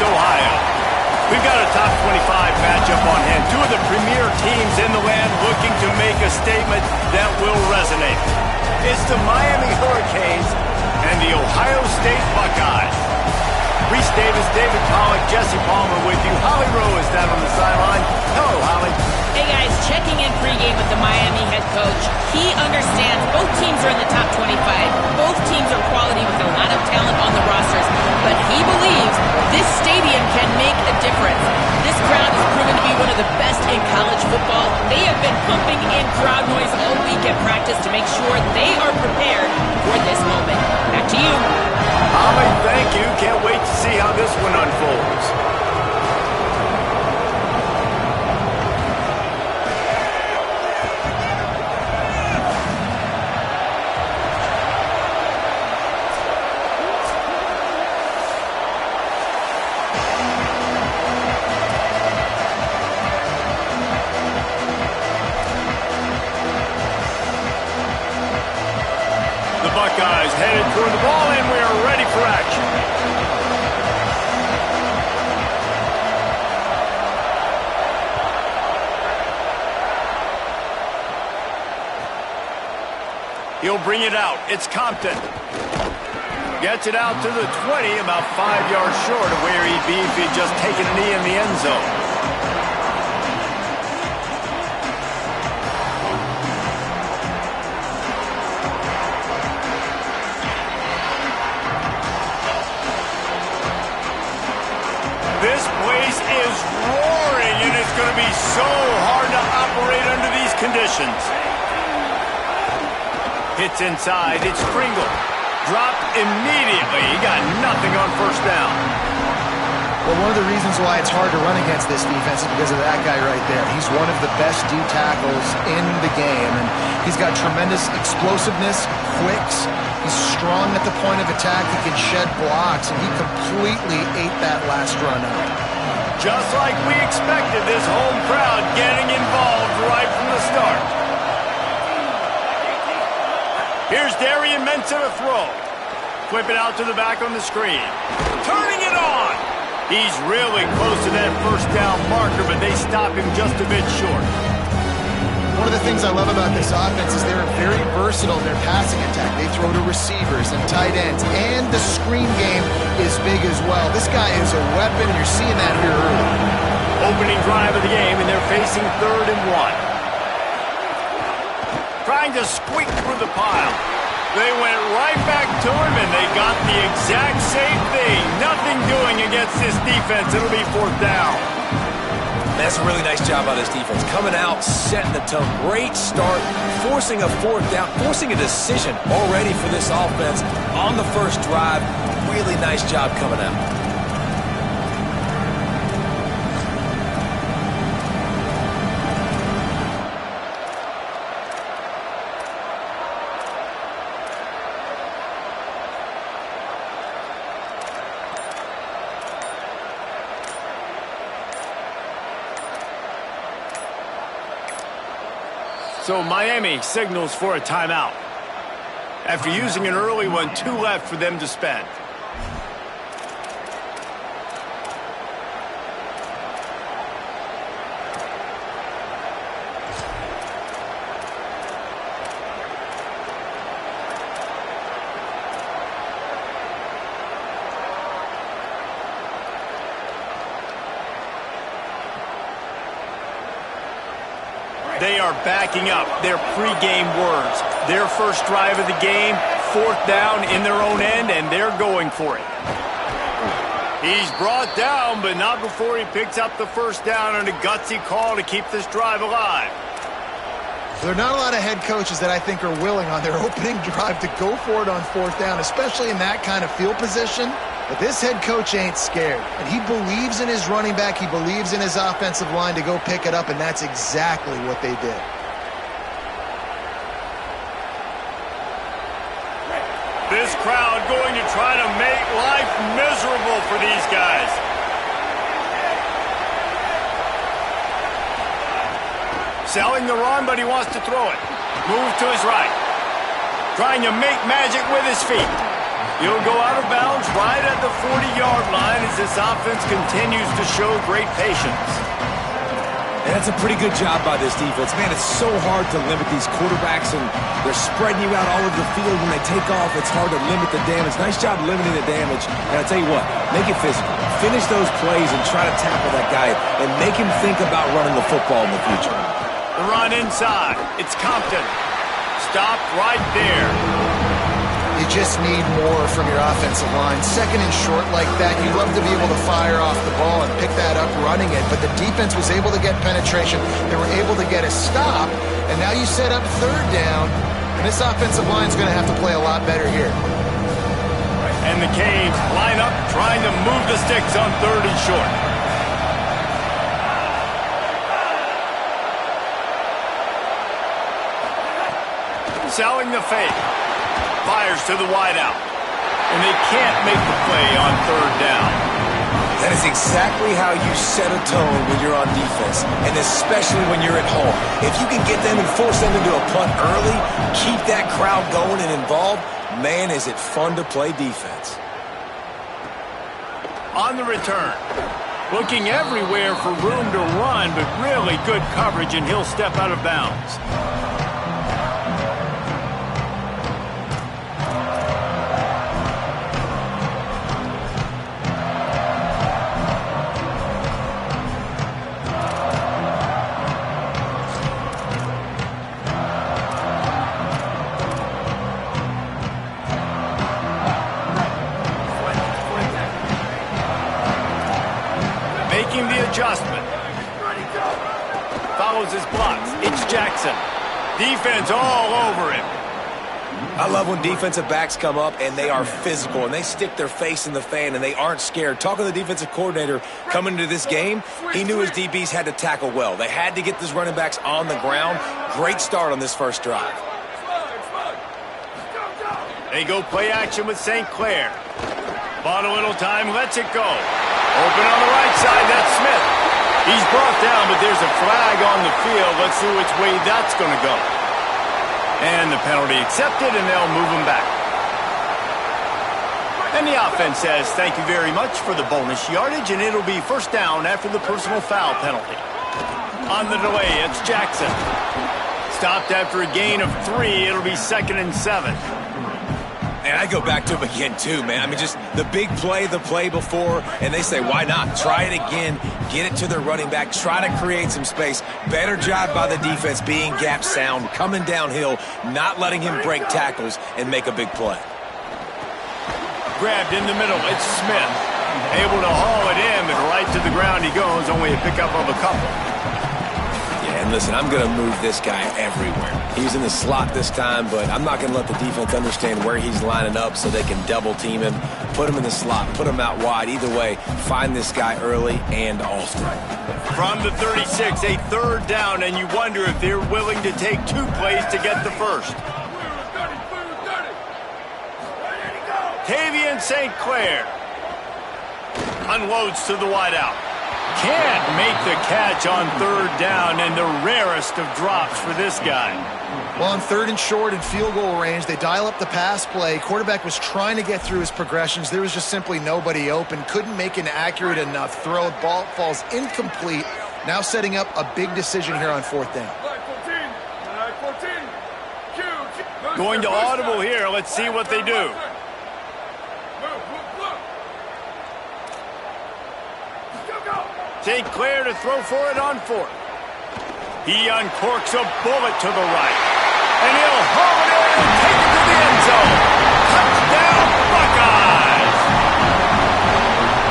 so high up. We've got a top 25 matchup on hand. Two of the premier teams in the land looking to make a statement that will resonate. It's the Miami Hurricanes and the Ohio State Buckeyes. Reese Davis, David Pollack, Jesse Palmer with you. Holly Rowe is down on the sideline. Hello, Holly. Hey, guys, checking in pregame with the Miami head coach. He understands both teams are in the top 25. Both teams are quality with a lot of talent on the rosters. But he believes this stadium can make a difference. This crowd has proven to be one of the best in college football. They have been pumping in crowd noise all week at practice to make sure they are prepared for this moment. Back to you. Holly, thank you. Can't wait to see how this one unfolds. Buckeyes headed toward the ball, and we are ready for action. He'll bring it out. It's Compton. Gets it out to the 20, about 5 yards short of where he'd be if he'd just taken a knee in the end zone. This place is roaring, and it's going to be so hard to operate under these conditions. Hits inside. It's Pringle. Dropped immediately. He got nothing on first down. Well, one of the reasons why it's hard to run against this defense is because of that guy right there. He's one of the best D tackles in the game, and he's got tremendous explosiveness, quicks. He's strong at the point of attack. He can shed blocks, and he completely ate that last run up. Just like we expected, this home crowd getting involved right from the start. Here's Darian Mensah to throw. Flip it out to the back on the screen. Turning it on. He's really close to that first down marker, but they stop him just a bit short. One of the things I love about this offense is they're very versatile in their passing attack. They throw to receivers and tight ends, and the screen game is big as well. This guy is a weapon. You're seeing that here early. Opening drive of the game, and they're facing 3rd and 1. Trying to squeak through the pile. They went right back to him, and they got the exact same thing. Nothing doing against this defense. It'll be 4th down. That's a really nice job by this defense. Coming out, setting the tone. Great start, forcing a 4th down, forcing a decision already for this offense on the first drive. Really nice job coming out. So Miami signals for a timeout. After using an early one, 2 left for them to spend. They are backing up their pregame words. Their first drive of the game, 4th down in their own end, and they're going for it. He's brought down, but not before he picks up the first down on a gutsy call to keep this drive alive. There are not a lot of head coaches that I think are willing on their opening drive to go for it on 4th down, especially in that kind of field position. But this head coach ain't scared, and he believes in his running back. He believes in his offensive line to go pick it up, and that's exactly what they did. This crowd going to try to make life miserable for these guys. Selling the run, but he wants to throw it. Move to his right. Trying to make magic with his feet. He'll go out of bounds right at the 40-yard line as this offense continues to show great patience. And that's a pretty good job by this defense. Man, it's so hard to limit these quarterbacks, and they're spreading you out all over the field. When they take off, it's hard to limit the damage. Nice job limiting the damage. And I tell you what, make it physical. Finish those plays and try to tackle that guy and make him think about running the football in the future. The run inside. It's Compton. Stopped right there. You just need more from your offensive line. Second and short like that, you'd love to be able to fire off the ball and pick that up running it, but the defense was able to get penetration. They were able to get a stop, and now you set up third down, and this offensive line is going to have to play a lot better here. And the Canes line up trying to move the sticks on third and short. Selling the fake. Fires to the wideout. And they can't make the play on third down. That is exactly how you set a tone when you're on defense, and especially when you're at home. If you can get them and force them into a punt early, keep that crowd going and involved, man, is it fun to play defense. On the return. Looking everywhere for room to run, but really good coverage, and he'll step out of bounds. Making the adjustment. Follows his blocks. It's Jackson. Defense all over him. I love when defensive backs come up and they are physical and they stick their face in the fan and they aren't scared. Talking to the defensive coordinator coming into this game, he knew his DBs had to tackle well. They had to get these running backs on the ground. Great start on this first drive. They go play action with St. Clair. Bought a little time, lets it go. Open on the right side, that's Smith. He's brought down, but there's a flag on the field. Let's see which way that's going to go. And the penalty accepted, and they'll move him back. And the offense says thank you very much for the bonus yardage, and it'll be first down after the personal foul penalty. On the delay, it's Jackson. Stopped after a gain of 3. It'll be 2nd and 7. And I go back to him again, too, man. I mean, just the big play, the play before, and they say, why not? Try it again, get it to their running back, try to create some space. Better job by the defense being gap sound, coming downhill, not letting him break tackles and make a big play. Grabbed in the middle, it's Smith. Able to haul it in, but right to the ground he goes, only a pickup of a couple. Yeah, and listen, I'm going to move this guy everywhere. He's in the slot this time, but I'm not going to let the defense understand where he's lining up so they can double team him, put him in the slot, put him out wide. Either way, find this guy early and often. From the 36, a third down, and you wonder if they're willing to take 2 plays to get the first. Tavian St. Clair unloads to the wideout. Can't make the catch on third down, and the rarest of drops for this guy. Well, on third and short and field goal range, they dial up the pass play. Quarterback was trying to get through his progressions. There was just simply nobody open. Couldn't make an accurate enough throw. Ball falls incomplete. Now setting up a big decision here on 4th down. Going to audible here. Let's see what they do. St. Clair to throw for it on 4th. He uncorks a bullet to the right. And he'll haul it in and take it to the end zone. Touchdown, Buckeyes!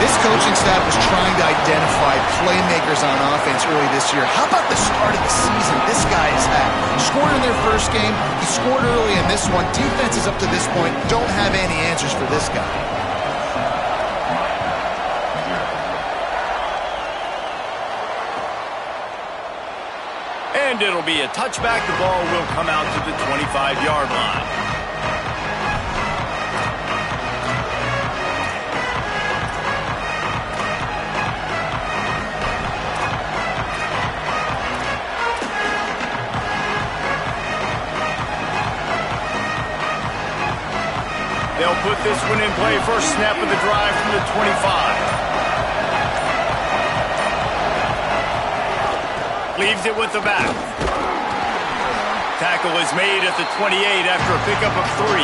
This coaching staff was trying to identify playmakers on offense early this year. How about the start of the season this guy has had? Scored in their first game. He scored early in this one. Defenses up to this point don't have any answers for this guy. And it'll be a touchback. The ball will come out to the 25-yard line. They'll put this one in play. First snap of the drive from the 25. Leaves it with the back. Tackle is made at the 28 after a pickup of 3.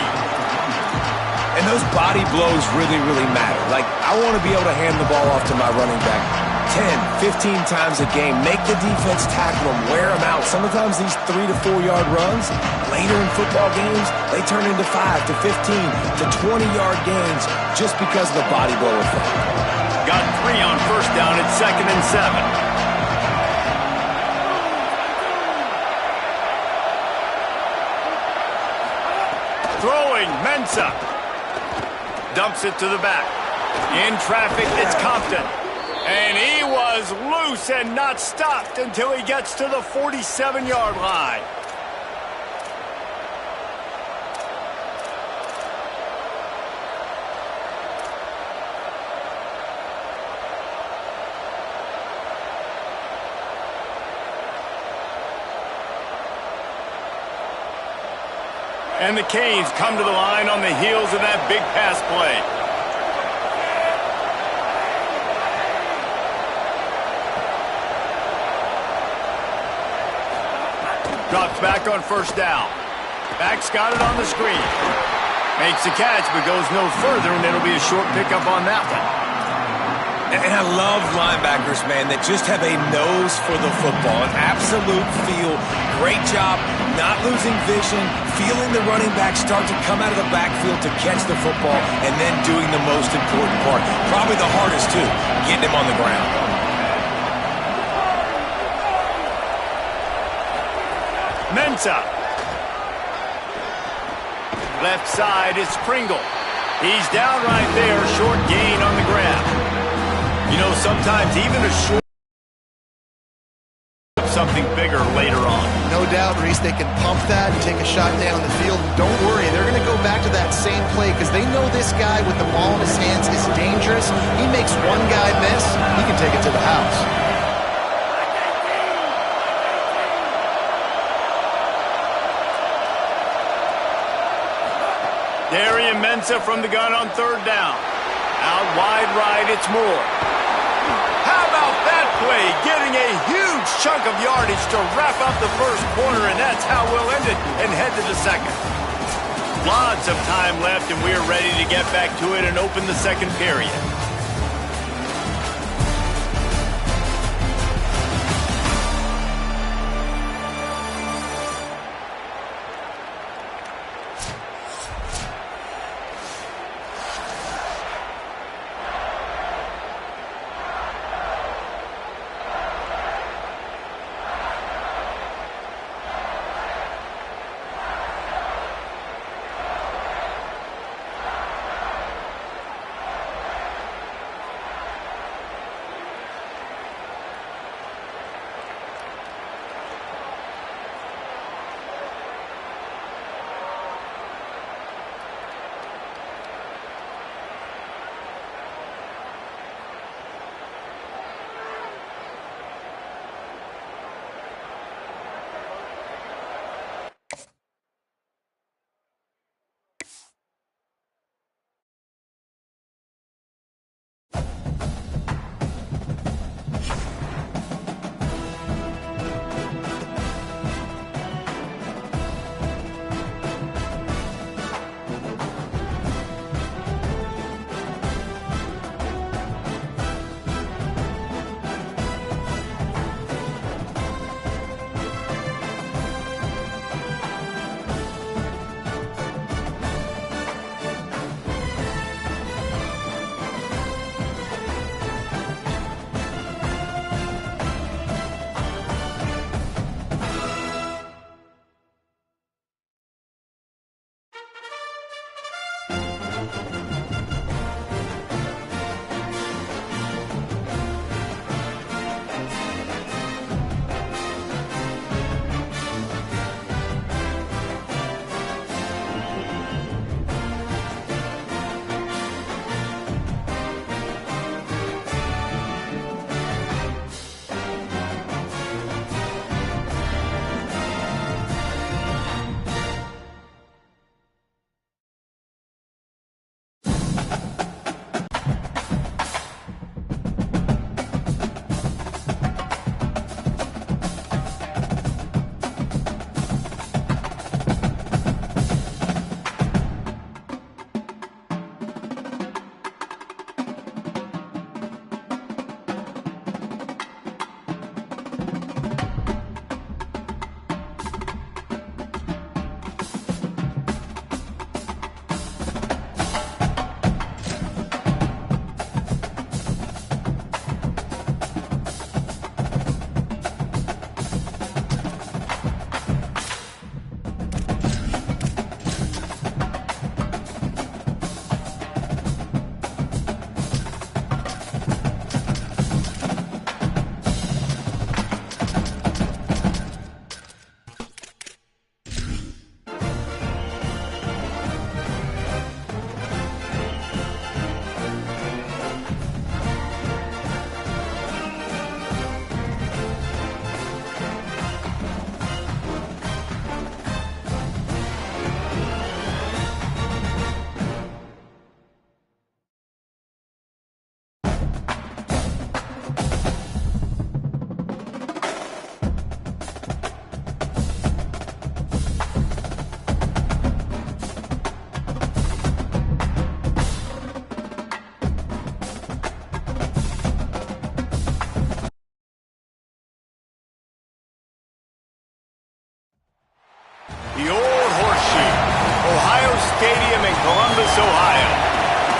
And those body blows really, really matter. Like, I want to be able to hand the ball off to my running back 10, 15 times a game. Make the defense tackle them, wear them out. Sometimes these 3 to 4 yard runs, later in football games, they turn into 5 to 15 to 20-yard gains just because of the body blow effect. Got 3 on first down at 2nd and 7. Throwing, Mensah. Dumps it to the back. In traffic, it's Compton. And he was loose and not stopped until he gets to the 47-yard line. And the Canes come to the line on the heels of that big pass play. Drops back on first down. Back's got it on the screen. Makes the catch, but goes no further, and it'll be a short pickup on that one. And I love linebackers, man, that just have a nose for the football, an absolute feel. Great job not losing vision, feeling the running back start to come out of the backfield to catch the football, and then doing the most important part. Probably the hardest, too, getting him on the ground. Mensah. Left side is Pringle. He's down right there, short gain on the grab. You know, sometimes even a short something bigger later on. No doubt, Reese, they can pump that and take a shot down the field. Don't worry, they're going to go back to that same play because they know this guy with the ball in his hands is dangerous. He makes one guy miss, he can take it to the house. Darian Mensah from the gun on third down. Out wide right, it's Moore. How about that play? Getting a huge chunk of yardage to wrap up the first quarter, and that's how we'll end it and head to the second. Lots of time left, and we're ready to get back to it and open the second period.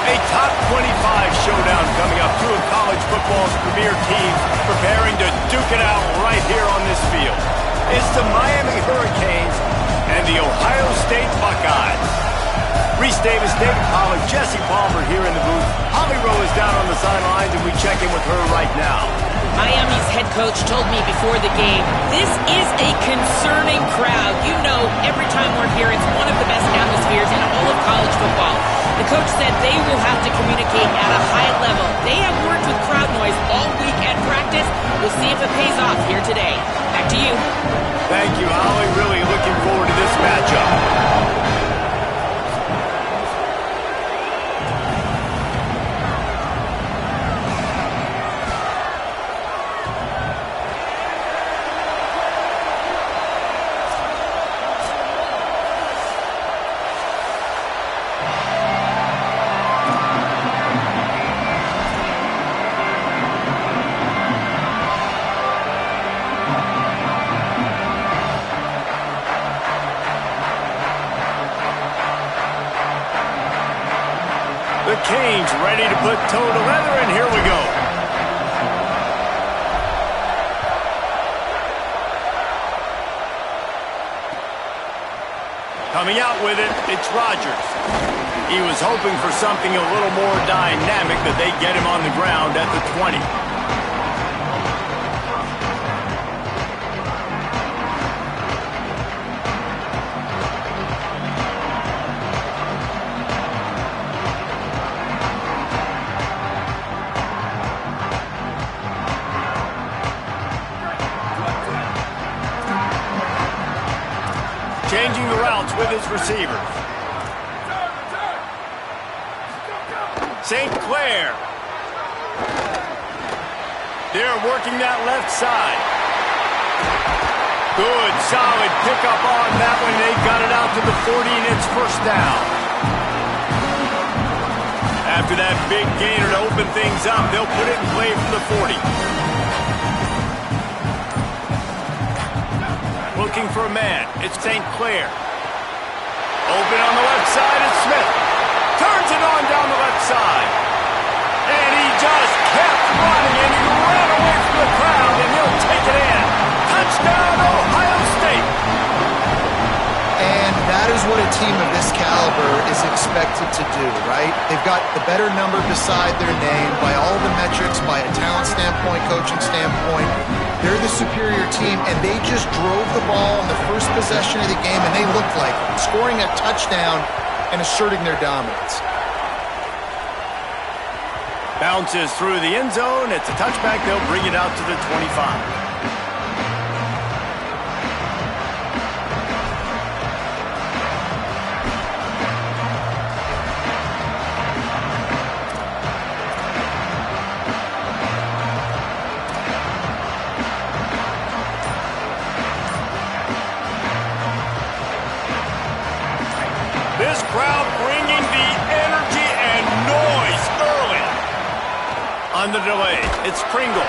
A top 25 showdown coming up. Two of college football's premier teams preparing to duke it out right here on this field. It's the Miami Hurricanes and the Ohio State Buckeyes. Reese Davis, David Pollack, Jesse Palmer here in the booth. Holly Rowe is down on the sidelines, and we check in with her right now. Miami's head coach told me before the game, this is a concerning crowd. You know, every time we're here, it's one of the best atmospheres in all of college football. The coach said they will have to communicate at a high level. They have worked with crowd noise all week at practice. We'll see if it pays off here today. Back to you. Thank you, Holly. Really looking forward to this matchup. The Canes ready to put toe to leather, and here we go. Coming out with it, it's Rodgers. He was hoping for something a little more dynamic, that they get him on the ground at the 20. Changing the routes with his receivers. St. Clair. They're working that left side. Good, solid pickup on that one. They got it out to the 40, and it's first down. After that big gainer to open things up, they'll put it in play from the 40. Looking for a man. It's St. Clair. Open on the left side, it's Smith. Turns it on down the left side. And he just kept running, and he ran away from the crowd, and he'll take it in. Touchdown, Ohio State. And that is what a team of this caliber is expected to do, right? They've got the better number beside their name by all the metrics, by a talent standpoint, coaching standpoint. They're the superior team, and they just drove the ball on the first possession of the game, and they looked like scoring a touchdown and asserting their dominance. Bounces through the end zone. It's a touchback. They'll bring it out to the 25. This crowd bringing the energy and noise early. On the delay, it's Pringle.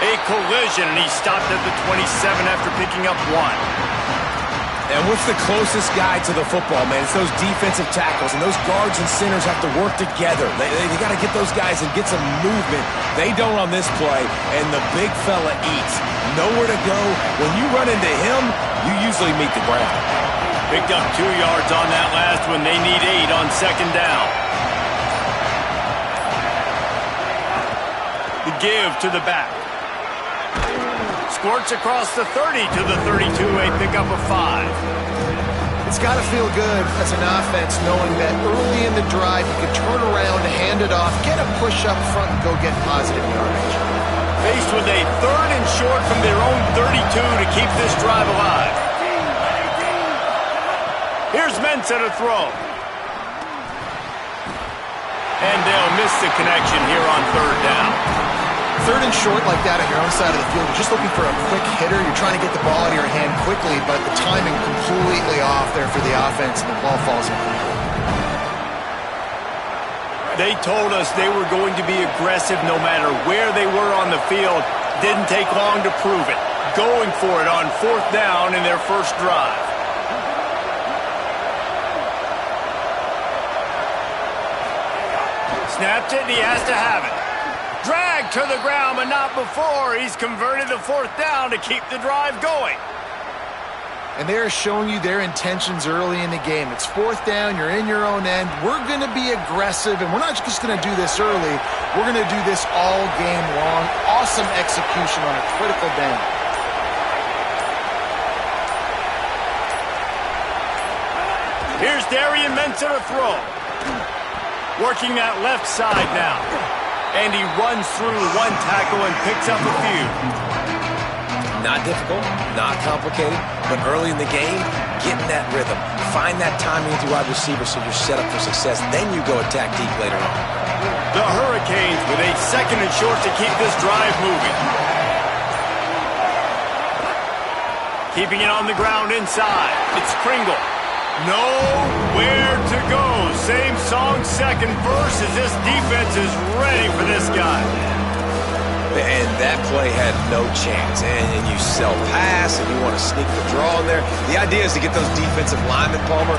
A collision, and he stopped at the 27 after picking up one. And what's the closest guy to the football, man? It's those defensive tackles, and those guards and centers have to work together. They got to get those guys and get some movement. They don't on this play, and the big fella eats. Nowhere to go. When you run into him, you usually meet the ground. Picked up 2 yards on that last one. They need 8 on second down. The give to the back. Squirts across the 30 to the 32. A pickup of 5. It's got to feel good as an offense knowing that early in the drive you can turn around, hand it off, get a push up front, and go get positive yardage. Faced with a 3rd and short from their own 32 to keep this drive alive. Here's Mensah to throw. And they'll miss the connection here on 3rd down. 3rd and short like that on your own side of the field, you're just looking for a quick hitter. You're trying to get the ball out of your hand quickly, but the timing completely off there for the offense, and the ball falls incomplete. They told us they were going to be aggressive no matter where they were on the field. Didn't take long to prove it. Going for it on 4th down in their first drive. Snapped it, and he has to have it. Dragged to the ground, but not before. He's converted the fourth down to keep the drive going. And they're showing you their intentions early in the game. It's fourth down, you're in your own end. We're going to be aggressive, and we're not just going to do this early. We're going to do this all game long. Awesome execution on a critical down. Here's Darian Mensah to throw. Working that left side now. And he runs through one tackle and picks up a few. Not difficult, not complicated, but early in the game, getting that rhythm. Find that timing with your wide receiver so you're set up for success. Then you go attack deep later on. The Hurricanes with a second and short to keep this drive moving. Keeping it on the ground inside. It's Pringle. Nowhere to go. Same song, second verse, as this defense is ready for this guy. And that play had no chance. And you self-pass, and you want to sneak the draw in there. The idea is to get those defensive linemen, Palmer,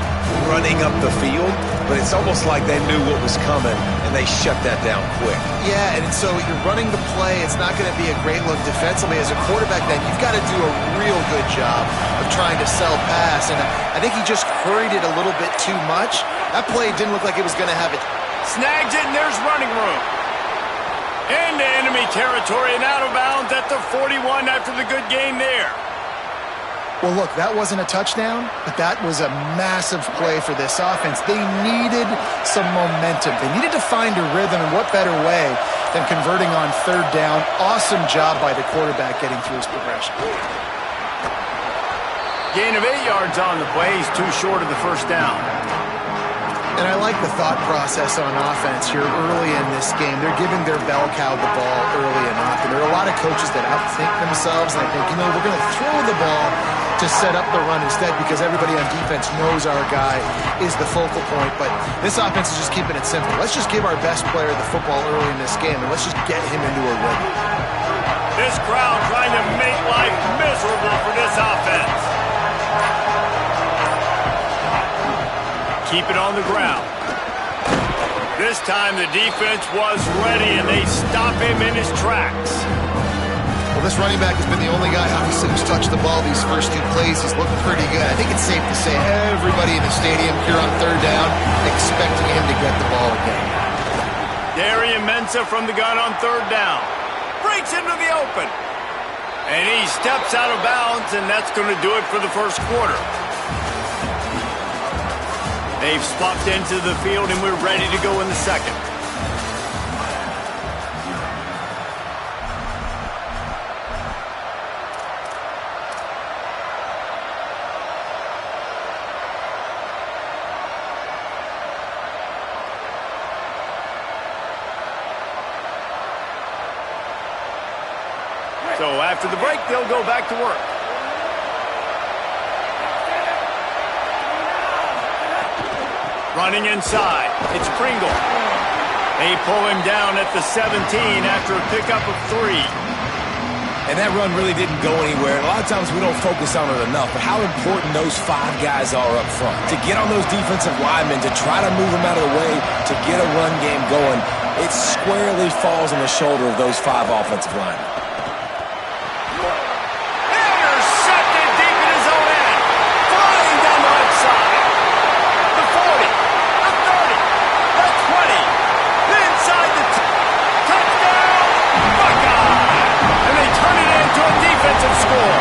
running up the field. But it's almost like they knew what was coming, and they shut that down quick. Yeah, and so you're running the play. It's not going to be a great look defensively. As a quarterback, then, you've got to do a real good job of trying to sell pass. And I think he just hurried it a little bit too much. That play didn't look like it was going to have it. Snags it, and there's running room. Into enemy territory and out of bounds at the 41 after the good game there. Well, look, that wasn't a touchdown, but that was a massive play for this offense. They needed some momentum. They needed to find a rhythm, and what better way than converting on third down. Awesome job by the quarterback getting through his progression. Gain of 8 yards on the play. He's too short of the first down. And I like the thought process on offense here early in this game. They're giving their bell cow the ball early and often. There are a lot of coaches that outthink themselves, and I think, we're going to throw the ball to set up the run instead because everybody on defense knows our guy is the focal point. But this offense is just keeping it simple. Let's just give our best player the football early in this game, and let's just get him into a rhythm. This crowd trying to make life miserable for this offense. Keep it on the ground. This time the defense was ready, and they stop him in his tracks. Well, this running back has been the only guy, obviously, who's touched the ball these first two plays. He's looking pretty good. I think it's safe to say everybody in the stadium here on third down expecting him to get the ball again. Darian Mensah from the gun on third down. Breaks into the open. And he steps out of bounds, and that's going to do it for the first quarter. They've swapped into the field, and we're ready to go in the second. So after the break, they'll go back to work. Running inside, it's Pringle. They pull him down at the 17 after a pickup of 3. And that run really didn't go anywhere. And a lot of times we don't focus on it enough, but how important those 5 guys are up front. To get on those defensive linemen, to try to move them out of the way, to get a run game going, it squarely falls on the shoulder of those 5 offensive linemen. Intercepted deep in his own end. Flying down the left side. The 40, the 30, the 20. Inside the touchdown. Buckeye. And they turn it into a defensive score.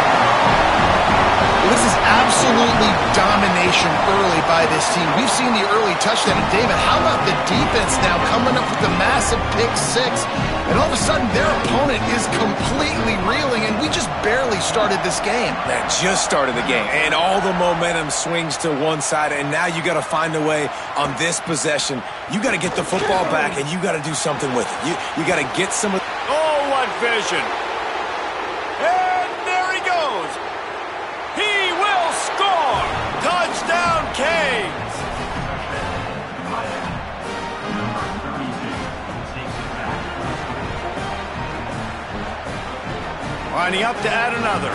Well, this is absolutely domination early by this team. We've seen the early touchdown. And David, how about the defense now coming up with the massive pick 6? And all of a sudden, their opponent is completely reeling, and we just barely started this game. That just started the game, and all the momentum swings to one side, and now you got to find a way on this possession. You got to get the football back, and you got to do something with it. You got to get some of. Oh, what vision! And there he goes. He will score. Touchdown, Canes. Lining up to add another.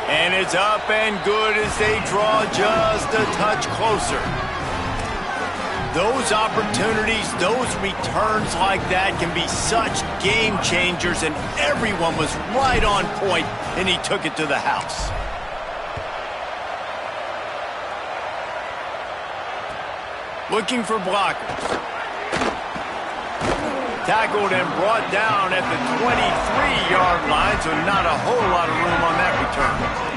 And it's up and good as they draw just a touch closer. Those opportunities, those returns like that can be such game changers, and everyone was right on point, and he took it to the house. Looking for blockers. Tackled and brought down at the 23-yard line, so not a whole lot of room on that return.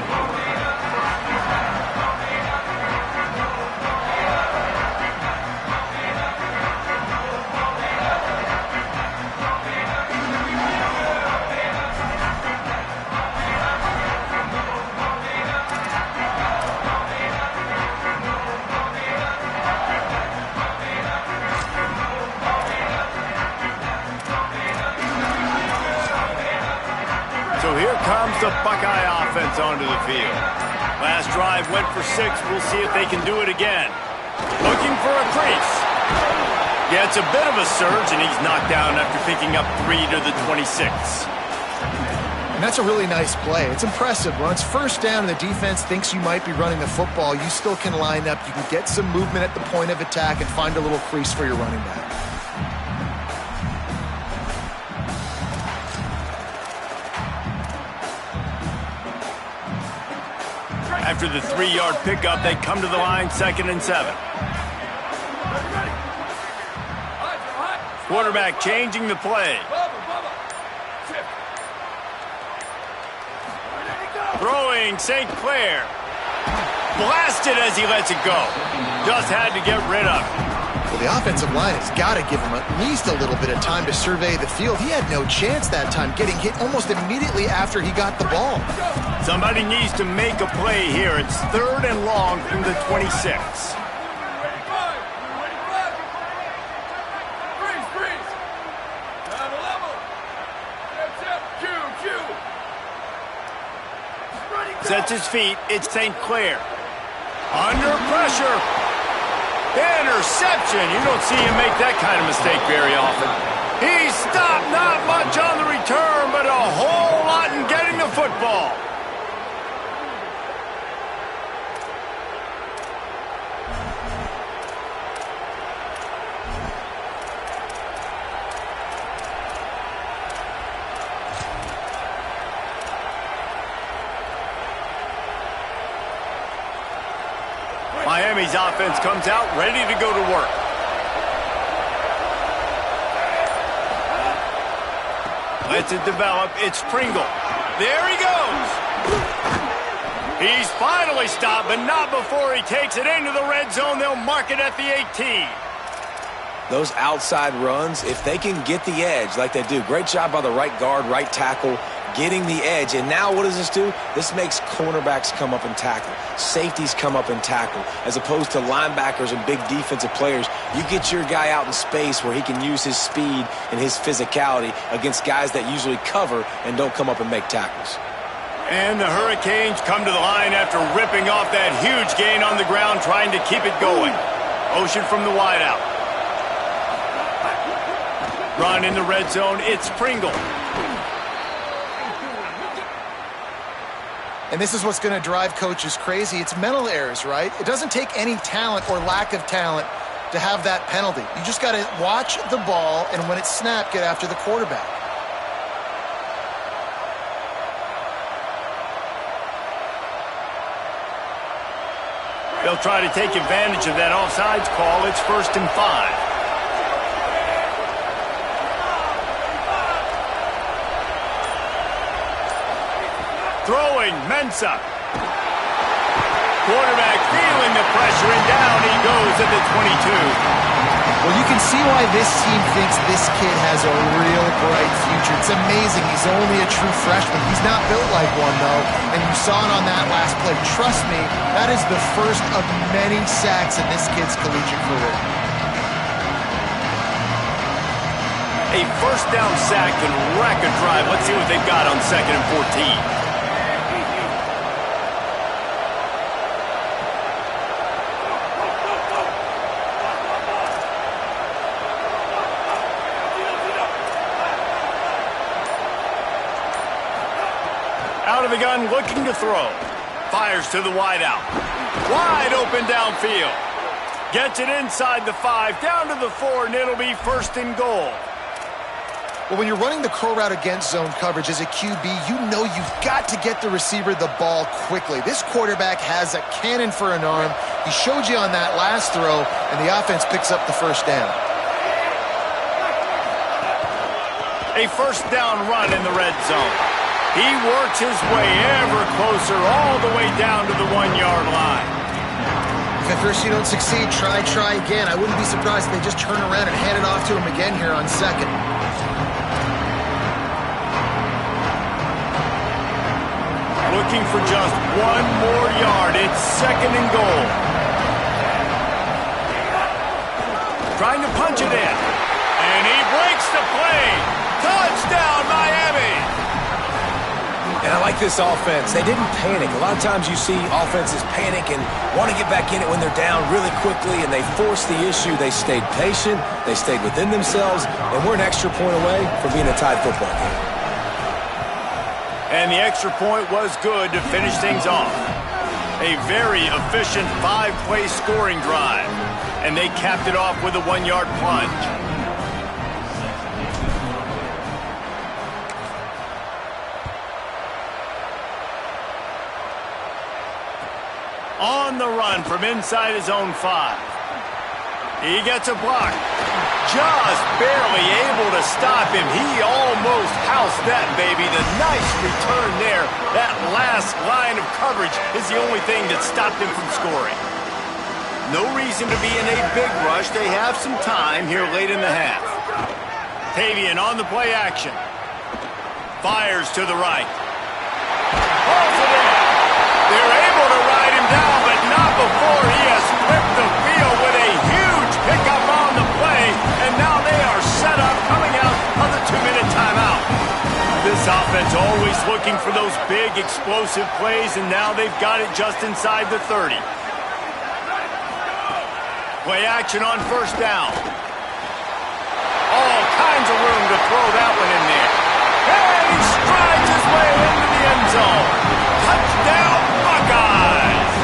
So here comes the Buckeye offense onto the field. Last drive went for 6. We'll see if they can do it again. Looking for a crease. Yeah, it's a bit of a surge, and he's knocked down after picking up 3 to the 26. And that's a really nice play. It's impressive. When it's first down and the defense thinks you might be running the football, you still can line up. You can get some movement at the point of attack and find a little crease for your running back. After the 3-yard pickup, they come to the line, 2nd and 7. Quarterback changing the play. Throwing St. Clair. Blasted as he lets it go. Just had to get rid of it. Well, the offensive line has got to give him at least a little bit of time to survey the field. He had no chance that time, getting hit almost immediately after he got the ball. Somebody needs to make a play here. It's 3rd and long from the 26. Sets his feet. It's St. Clair. Under pressure. Interception. You don't see him make that kind of mistake very often. He stopped, not much on the return, but a whole lot in getting the football. Miami's offense comes out ready to go to work. Lets it develop. It's Pringle. There he goes. He's finally stopped, but not before he takes it into the red zone. They'll mark it at the 18. Those outside runs, if they can get the edge like they do, great job by the right guard, right tackle, getting the edge. And now what does this do? This makes cornerbacks come up and tackle. Safeties come up and tackle. As opposed to linebackers and big defensive players, you get your guy out in space where he can use his speed and his physicality against guys that usually cover and don't come up and make tackles. And the Hurricanes come to the line after ripping off that huge gain on the ground, trying to keep it going. Motion from the wideout. Run in the red zone. It's Pringle. And this is what's going to drive coaches crazy. It's mental errors, right? It doesn't take any talent or lack of talent to have that penalty. You just got to watch the ball, and when it's snapped, get after the quarterback. They'll try to take advantage of that offsides call. It's 1st and 5. Throwing, Mensah. Quarterback feeling the pressure, and down he goes at the 22. Well, you can see why this team thinks this kid has a real bright future. It's amazing. He's only a true freshman. He's not built like one, though, and you saw it on that last play. Trust me, that is the first of many sacks in this kid's collegiate career. A first down sack can wreck a drive. Let's see what they've got on 2nd and 14. Out of the gun, looking to throw. Fires to the wideout. Wide open downfield. Gets it inside the 5, down to the 4, and it'll be 1st and goal. Well, when you're running the curl route against zone coverage as a QB, you know you've got to get the receiver the ball quickly. This quarterback has a cannon for an arm. He showed you on that last throw, and the offense picks up the 1st down. A 1st down run in the red zone. He works his way ever closer all the way down to the 1-yard line. If at first you don't succeed, try again. I wouldn't be surprised if they just turn around and hand it off to him again here on 2nd. Looking for just 1 more yard. It's 2nd and goal. Trying to punch it in. And he breaks the play. Touchdown, Miami! And I like this offense. They didn't panic. A lot of times you see offenses panic and want to get back in it when they're down really quickly, and they forced the issue. They stayed patient. They stayed within themselves, and we're an extra point away from being a tied football game. And the extra point was good to finish things off. A very efficient 5-play scoring drive. And they capped it off with a 1-yard plunge. On the run from inside his own 5. He gets a block. Just barely able to stop him. He almost housed that baby. The nice return there. That last line of coverage is the only thing that stopped him from scoring. No reason to be in a big rush. They have some time here late in the half. Tavian on the play action. Fires to the right. Pulls it in. They're able to ride him down, but not before he has flipped the field with a huge pickup on the play, and now they are set up coming out of the 2-minute timeout. This offense always looking for those big explosive plays, and now they've got it just inside the 30. Play action on 1st down. All kinds of room to throw that one in there. And he strides his way into the end zone. Touchdown, Buckeyes!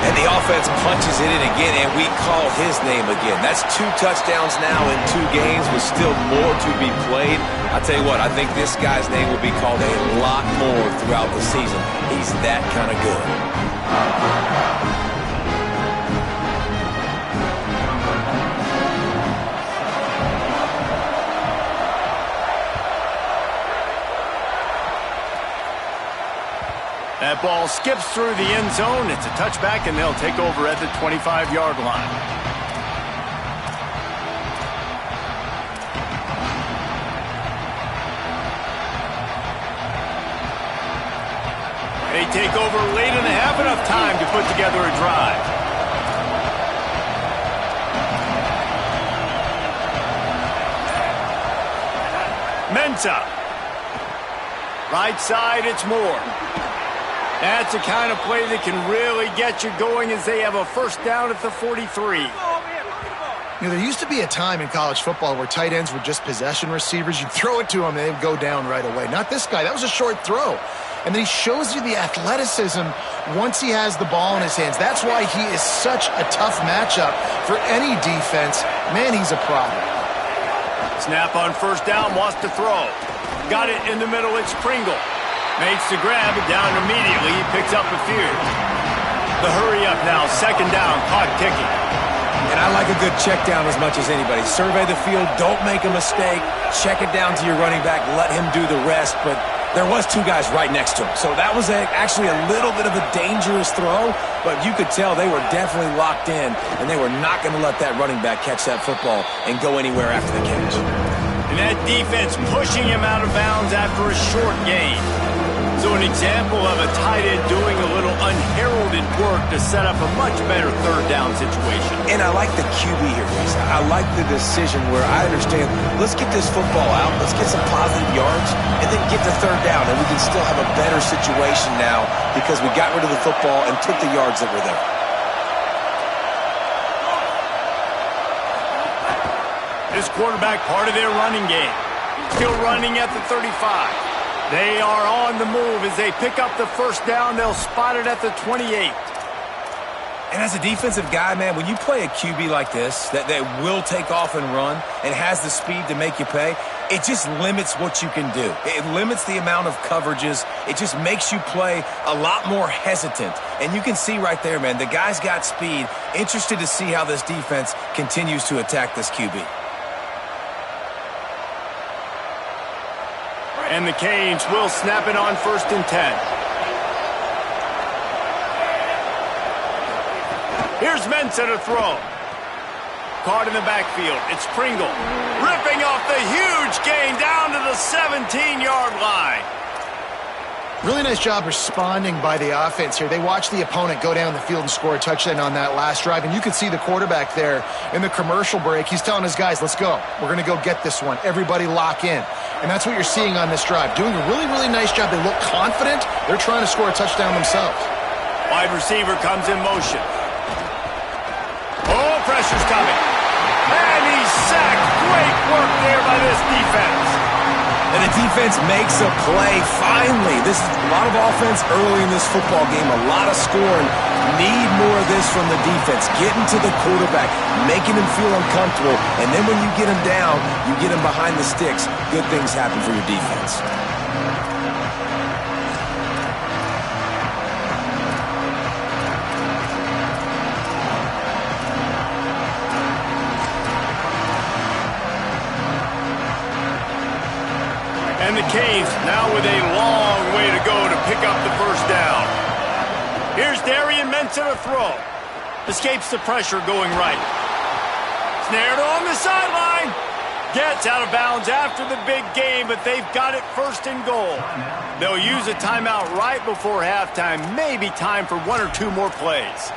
And the offense punches it in again, and we call his name again. That's 2 touchdowns now in 2 games with still more to be played. I tell you what, I think this guy's name will be called a lot more throughout the season. He's that kind of good. That ball skips through the end zone. It's a touchback, and they'll take over at the 25-yard line. They take over late in the half, enough time to put together a drive. Mensah. Right side, it's Moore. That's the kind of play that can really get you going as they have a 1st down at the 43. You know, there used to be a time in college football where tight ends were just possession receivers. You'd throw it to them and they'd go down right away. Not this guy. That was a short throw. And then he shows you the athleticism once he has the ball in his hands. That's why he is such a tough matchup for any defense. Man, he's a problem. Snap on 1st down, wants to throw. Got it in the middle, it's Pringle. Makes the grab, down immediately, he picks up a few. The hurry up now, 2nd down, clock ticking. And I like a good check down as much as anybody. Survey the field, don't make a mistake, check it down to your running back, let him do the rest, but there was 2 guys right next to him. So that was actually a little bit of a dangerous throw, but you could tell they were definitely locked in, and they were not going to let that running back catch that football and go anywhere after the catch. And that defense pushing him out of bounds after a short gain. So an example of a tight end doing a little unheralded work to set up a much better 3rd down situation. And I like the QB here, Reese. I like the decision where I understand, let's get this football out, let's get some positive yards, and then get to 3rd down, and we can still have a better situation now because we got rid of the football and took the yards that were there. This quarterback part of their running game. Still running at the 35. They are on the move as they pick up the 1st down. They'll spot it at the 28. And as a defensive guy, man, when you play a QB like this that will take off and run and has the speed to make you pay, it just limits what you can do. It limits the amount of coverages. It just makes you play a lot more hesitant. And you can see right there, man, the guy's got speed. Interested to see how this defense continues to attack this QB. And the Canes will snap it on 1st and 10. Here's Mensah to throw. Caught in the backfield. It's Pringle. Ripping off the huge gain down to the 17-yard line. Really nice job responding by the offense here. They watched the opponent go down the field and score a touchdown on that last drive. And you can see the quarterback there in the commercial break. He's telling his guys, let's go. We're going to go get this one. Everybody lock in. And that's what you're seeing on this drive. Doing a really, really nice job. They look confident. They're trying to score a touchdown themselves. Wide receiver comes in motion. Oh, pressure's coming. And he's sacked. Great work there by this defense. And the defense makes a play, finally. This is a lot of offense early in this football game, a lot of scoring. Need more of this from the defense. Getting to the quarterback, making him feel uncomfortable, and then when you get him down, you get him behind the sticks. Good things happen for your defense. And the Canes now with a long way to go to pick up the first down. Here's Darian Mensah to throw. Escapes the pressure going right. Snared on the sideline. Gets out of bounds after the big game, but they've got it 1st and goal. They'll use a timeout right before halftime. Maybe time for 1 or 2 more plays.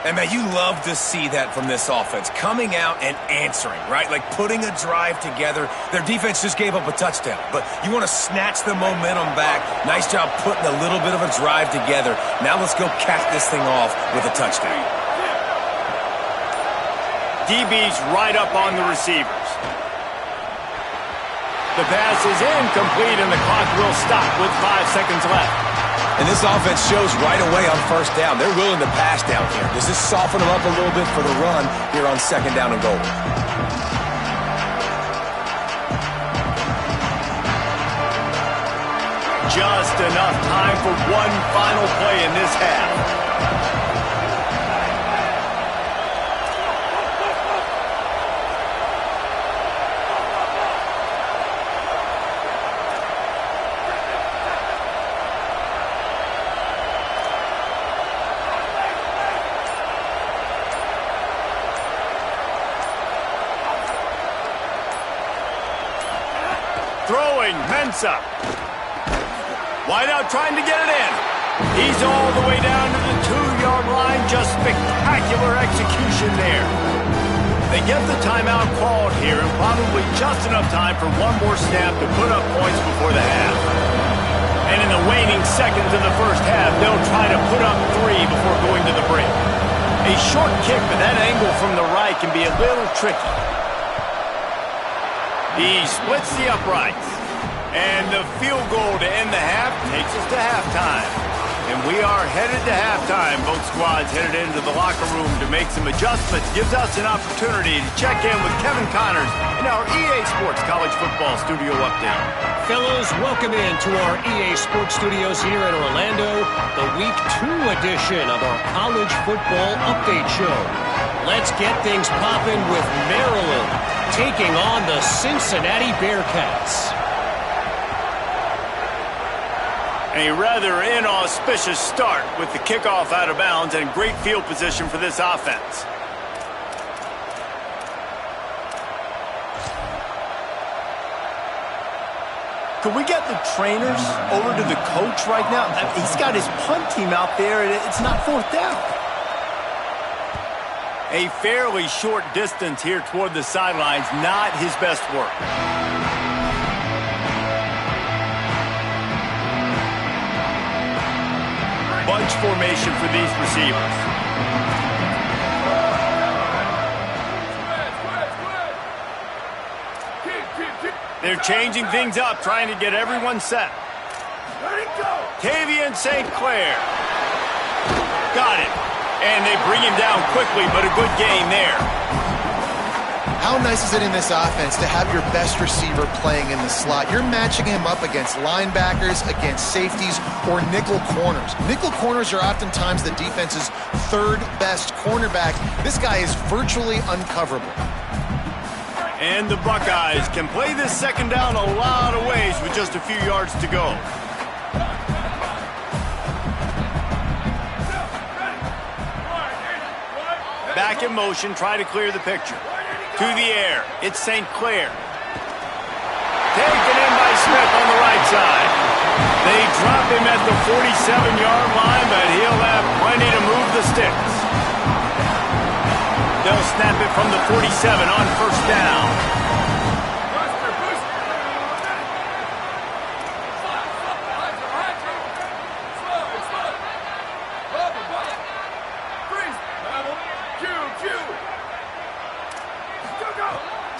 And, man, you love to see that from this offense, coming out and answering, right? Like putting a drive together. Their defense just gave up a touchdown, but you want to snatch the momentum back. Nice job putting a little bit of a drive together. Now let's go cap this thing off with a touchdown. DB's right up on the receivers. The pass is incomplete, and the clock will stop with 5 seconds left. And this offense shows right away on 1st down. They're willing to pass down here. Does this soften them up a little bit for the run here on 2nd down and goal? Just enough time for one final play in this half. Throwing, Mensah. Wide out trying to get it in. He's all the way down to the 2-yard line. Just spectacular execution there. They get the timeout called here, and probably just enough time for one more snap to put up points before the half. And in the waning seconds of the first half, they'll try to put up 3 before going to the break. A short kick, but that angle from the right can be a little tricky. He splits the uprights. And the field goal to end the half takes us to halftime. And we are headed to halftime. Both squads headed into the locker room to make some adjustments. Gives us an opportunity to check in with Kevin Connors in our EA Sports College Football Studio Update. Fellows, welcome in to our EA Sports Studios here in Orlando, the Week 2 edition of our College Football Update Show. Let's get things popping with Maryland taking on the Cincinnati Bearcats. A rather inauspicious start with the kickoff out of bounds and great field position for this offense. Could we get the trainers over to the coach right now? He's got his punt team out there, and it's not 4th down. A fairly short distance here toward the sidelines, not his best work. Bunch formation for these receivers. They're changing things up, trying to get everyone set. Tavian St. Clair. Got it. And they bring him down quickly, but a good gain there. How nice is it in this offense to have your best receiver playing in the slot? You're matching him up against linebackers, against safeties, or nickel corners. Nickel corners are oftentimes the defense's third best cornerback. This guy is virtually uncoverable. And the Buckeyes can play this second down a lot of ways with just a few yards to go. Back in motion, try to clear the picture. To the air, it's St. Clair. Taken in by Smith on the right side. They drop him at the 47-yard line, but he'll have plenty to move the sticks. They'll snap it from the 47 on first down.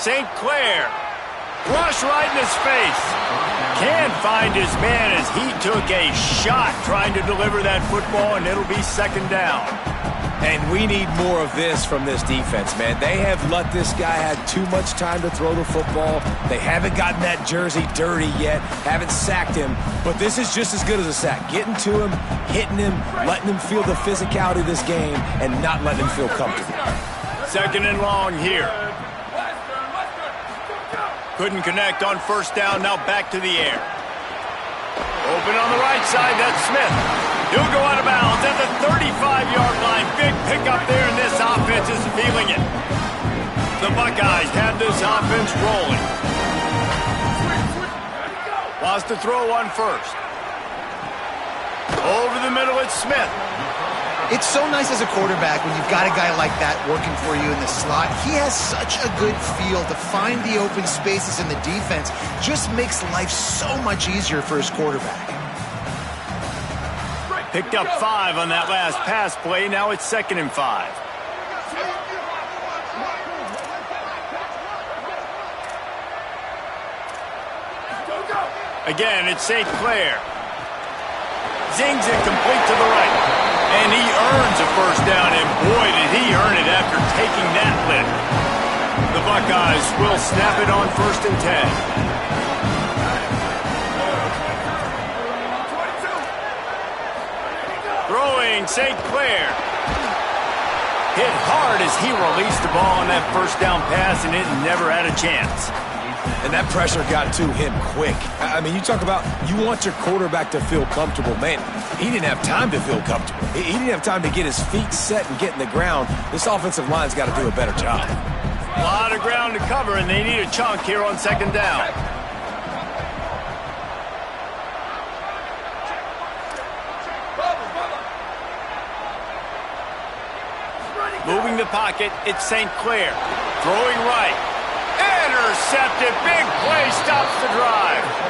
St. Clair, rush right in his face. Can't find his man as he took a shot trying to deliver that football, and it'll be second down. And we need more of this from this defense, man. They have let this guy have too much time to throw the football. They haven't gotten that jersey dirty yet, haven't sacked him, but this is just as good as a sack. Getting to him, hitting him, letting him feel the physicality of this game, and not letting him feel comfortable. Second and long here. Couldn't connect on first down, now back to the air. Open on the right side, that's Smith. He'll go out of bounds at the 35-yard line. Big pickup there, and this offense is feeling it. The Buckeyes have this offense rolling. Wants to throw on first. Over the middle, it's Smith. It's so nice as a quarterback when you've got a guy like that working for you in the slot. He has such a good feel to find the open spaces in the defense. Just makes life so much easier for his quarterback. Picked up 5 on that last pass play. Now it's 2nd and 5. Again, it's St. Clair. Zings it complete to the right. And he earns a first down, and boy, did he earn it after taking that lift. The Buckeyes will snap it on 1st and 10. Throwing St. Clair. Hit hard as he released the ball on that first down pass, and it never had a chance. And that pressure got to him quick. I mean, you talk about you want your quarterback to feel comfortable. Man, he didn't have time to feel comfortable. He didn't have time to get his feet set and get in the ground. This offensive line's got to do a better job. A lot of ground to cover, and they need a chunk here on 2nd down. Moving the pocket, it's St. Clair. Throwing right. Intercepted. Big play stops the drive.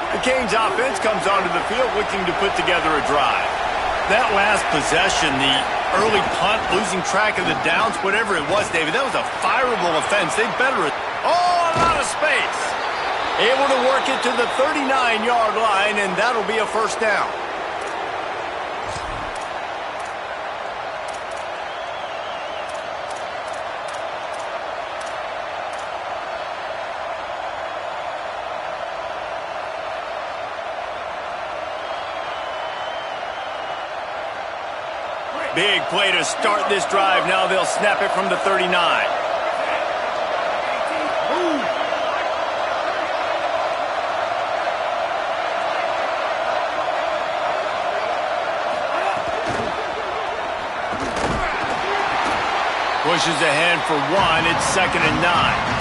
The Canes offense comes onto the field looking to put together a drive. That last possession, the early punt, losing track of the downs, whatever it was, David, that was a fireable offense. They better... Oh, a lot of space. Able to work it to the 39-yard line, and that'll be a first down. Big play to start this drive. Now they'll snap it from the 39. Pushes ahead for 1. It's 2nd and 9.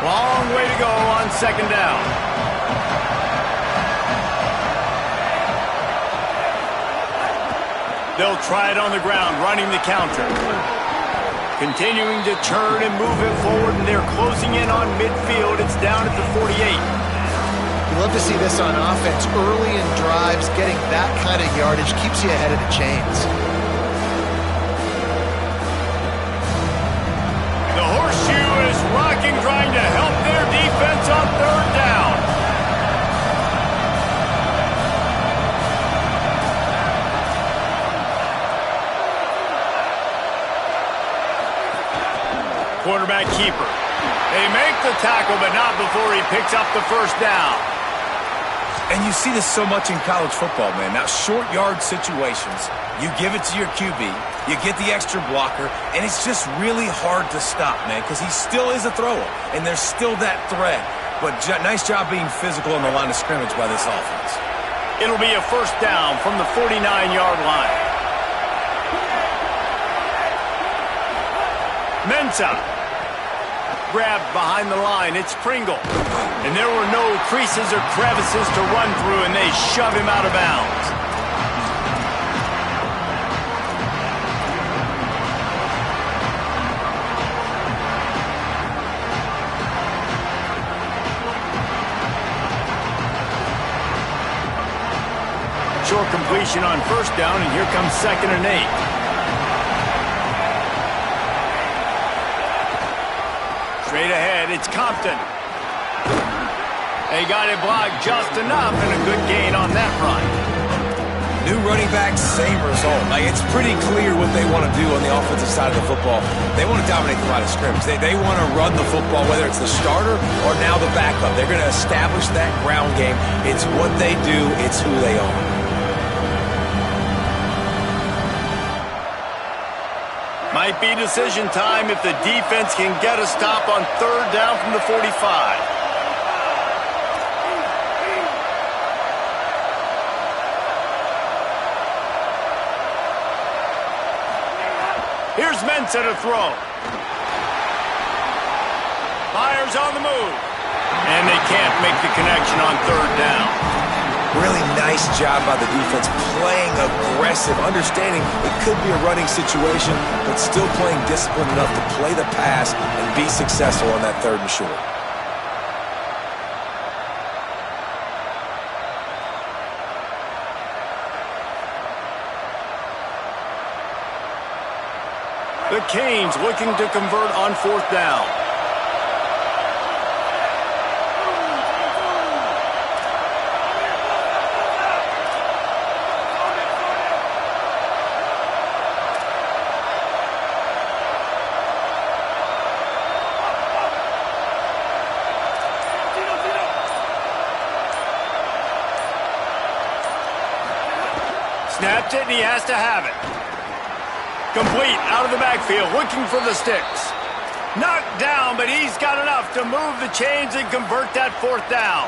Long way to go on second down. They'll try it on the ground, running the counter. Continuing to turn and move it forward, and they're closing in on midfield. It's down at the 48. You love to see this on offense. Early in drives, getting that kind of yardage keeps you ahead of the chains. The horseshoe is rocking, trying to help their defense on third down. Quarterback keeper. They make the tackle, but not before he picks up the first down. And you see this so much in college football, man. Now, short yard situations, you give it to your QB, you get the extra blocker, and it's just really hard to stop, man, because he still is a thrower, and there's still that threat. But nice job being physical on the line of scrimmage by this offense. It'll be a first down from the 49-yard line. Mensah. Grabbed behind the line. It's Pringle. And there were no creases or crevices to run through, and they shove him out of bounds. Short completion on first down, and here comes 2nd and 8. Straight ahead, it's Compton. They got it blocked just enough, and a good gain on that run. New running back, same result. Like, it's pretty clear what they want to do on the offensive side of the football. They want to dominate the line of scrimmage. They want to run the football, whether it's the starter or now the backup. They're going to establish that ground game. It's what they do. It's who they are. Might be decision time if the defense can get a stop on third down from the 45. Here's Mensah to throw. Myers on the move. And they can't make the connection on third down. Really nice job by the defense, playing aggressive, understanding it could be a running situation, but still playing disciplined enough to play the pass and be successful on that 3rd and short. The Canes looking to convert on 4th down. Snapped it, and he has to have it. Complete, out of the backfield, looking for the sticks. Knocked down, but he's got enough to move the chains and convert that 4th down.